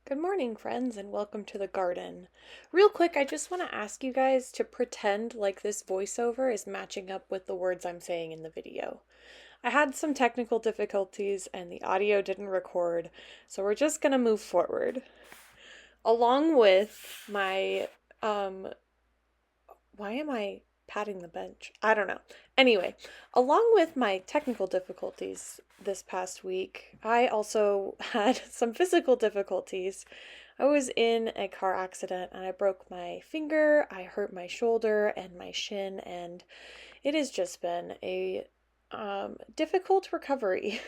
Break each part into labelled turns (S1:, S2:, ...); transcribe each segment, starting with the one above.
S1: Good morning, friends, and welcome to the garden. Real quick, I just want to ask you guys to pretend like this voiceover is matching up with the words I'm saying in the video. I had some technical difficulties and the audio didn't record, so we're just going to move forward. Along with my, um, why am I patting the bench? I don't know. Anyway, along with my technical difficulties this past week, I also had some physical difficulties. I was in a car accident and I broke my finger, I hurt my shoulder and my shin, and it has just been a difficult recovery.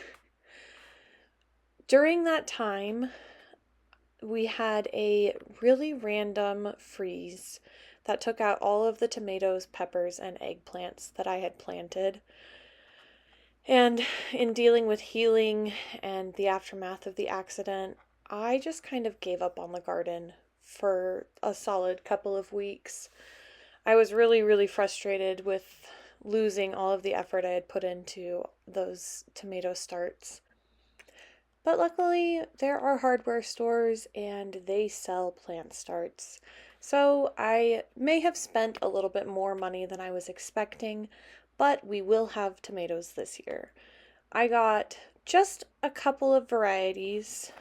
S1: During that time, we had a really random freeze that took out all of the tomatoes, peppers, and eggplants that I had planted. And in dealing with healing and the aftermath of the accident, I just kind of gave up on the garden for a solid couple of weeks. I was really, really frustrated with losing all of the effort I had put into those tomato starts. But luckily, there are hardware stores and they sell plant starts. So I may have spent a little bit more money than I was expecting, but we will have tomatoes this year. I got just a couple of varieties,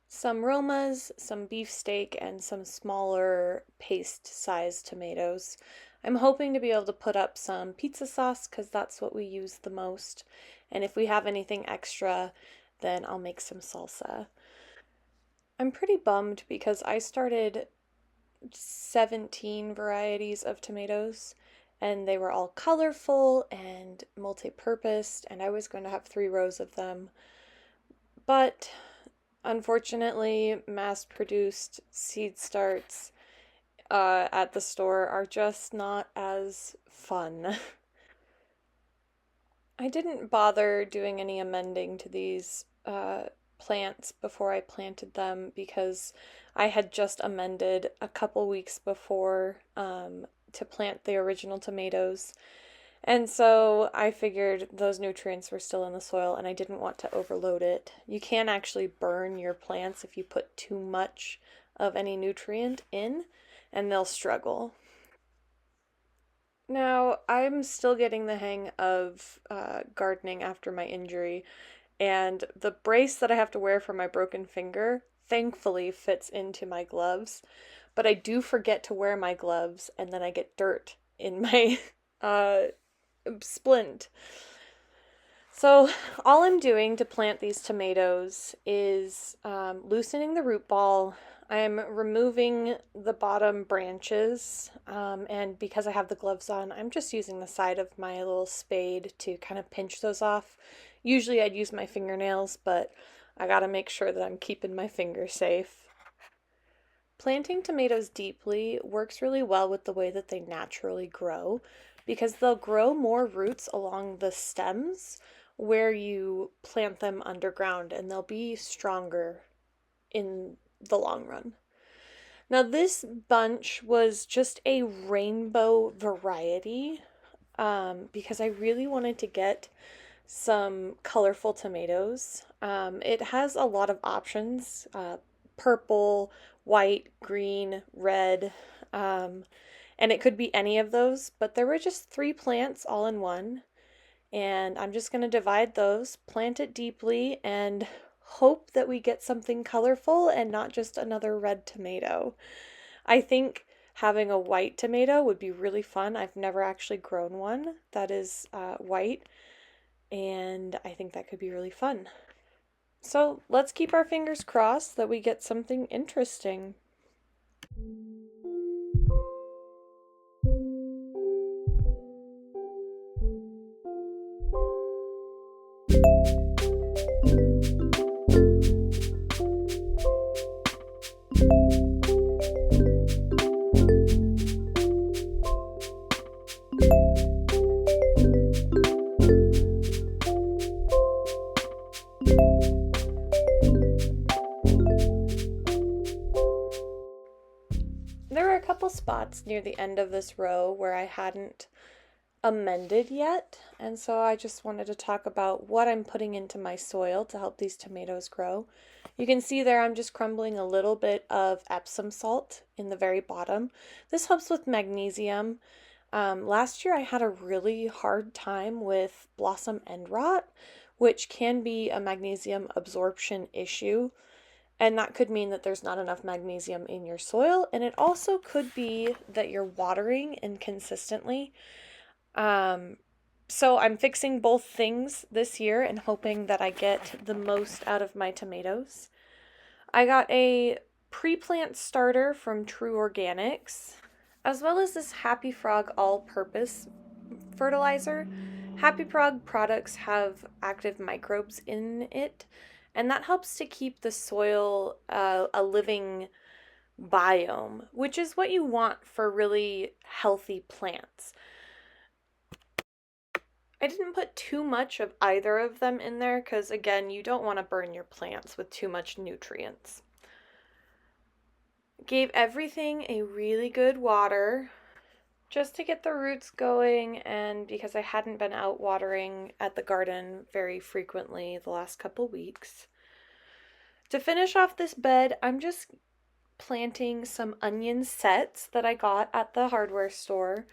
S1: some Romas, some beefsteak, and some smaller paste-sized tomatoes. I'm hoping to be able to put up some pizza sauce because that's what we use the most. And if we have anything extra, then I'll make some salsa. I'm pretty bummed because I started 17 varieties of tomatoes and they were all colorful and multi-purposed, and I was going to have 3 rows of them. But unfortunately, mass-produced seed starts at the store are just not as fun. I didn't bother doing any amending to these plants before I planted them because I had just amended a couple weeks before to plant the original tomatoes. And so I figured those nutrients were still in the soil and I didn't want to overload it. You can actually burn your plants if you put too much of any nutrient in, and they'll struggle. Now, I'm still getting the hang of gardening after my injury, and the brace that I have to wear for my broken finger thankfully fits into my gloves, but I do forget to wear my gloves, and then I get dirt in my uh, splint. So, all I'm doing to plant these tomatoes is loosening the root ball. I'm removing the bottom branches, and because I have the gloves on, I'm just using the side of my little spade to kind of pinch those off. Usually I'd use my fingernails, but I gotta make sure that I'm keeping my fingers safe. Planting tomatoes deeply works really well with the way that they naturally grow because they'll grow more roots along the stems where you plant them underground and they'll be stronger in the long run. Now, this bunch was just a rainbow variety because I really wanted to get some colorful tomatoes. It has a lot of options, purple, white, green, red, um, and it could be any of those, but there were just 3 plants all in one. And I'm just going to divide those, plant it deeply, and hope that we get something colorful and not just another red tomato. I think having a white tomato would be really fun. I've never actually grown one that is white, and I think that could be really fun. So let's keep our fingers crossed that we get something interesting. There were a couple spots near the end of this row where I hadn't amended yet, and so I just wanted to talk about what I'm putting into my soil to help these tomatoes grow. You can see there I'm just crumbling a little bit of Epsom salt in the very bottom. This helps with magnesium. Last year I had a really hard time with blossom end rot, which can be a magnesium absorption issue. And that could mean that there's not enough magnesium in your soil. And it also could be that you're watering inconsistently. So I'm fixing both things this year and hoping that I get the most out of my tomatoes. I got a pre-plant starter from True Organics, as well as this Happy Frog all-purpose fertilizer. Happy Frog products have active microbes in it, and that helps to keep the soil a living biome, which is what you want for really healthy plants. I didn't put too much of either of them in there because, again, you don't want to burn your plants with too much nutrients. Gave everything a really good water just to get the roots going, and because I hadn't been out watering at the garden very frequently the last couple weeks. To finish off this bed, I'm just planting some onion sets that I got at the hardware store.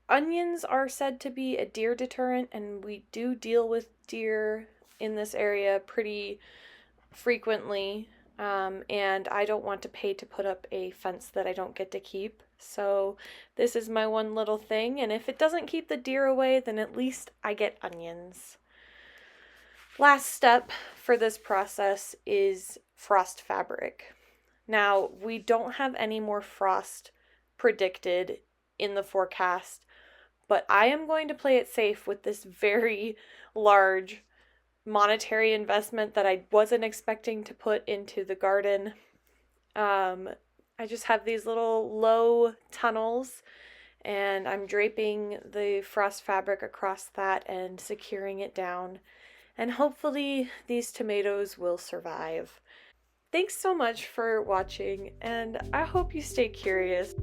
S1: Onions are said to be a deer deterrent, and we do deal with deer in this area pretty frequently. And I don't want to pay to put up a fence that I don't get to keep. So this is my one little thing, and if it doesn't keep the deer away, then at least I get onions. Last step for this process is frost fabric. Now, we don't have any more frost predicted in the forecast, but I am going to play it safe with this very large monetary investment that I wasn't expecting to put into the garden. I just have these little low tunnels, and I'm draping the frost fabric across that and securing it down. And hopefully these tomatoes will survive. Thanks so much for watching, and I hope you stay curious.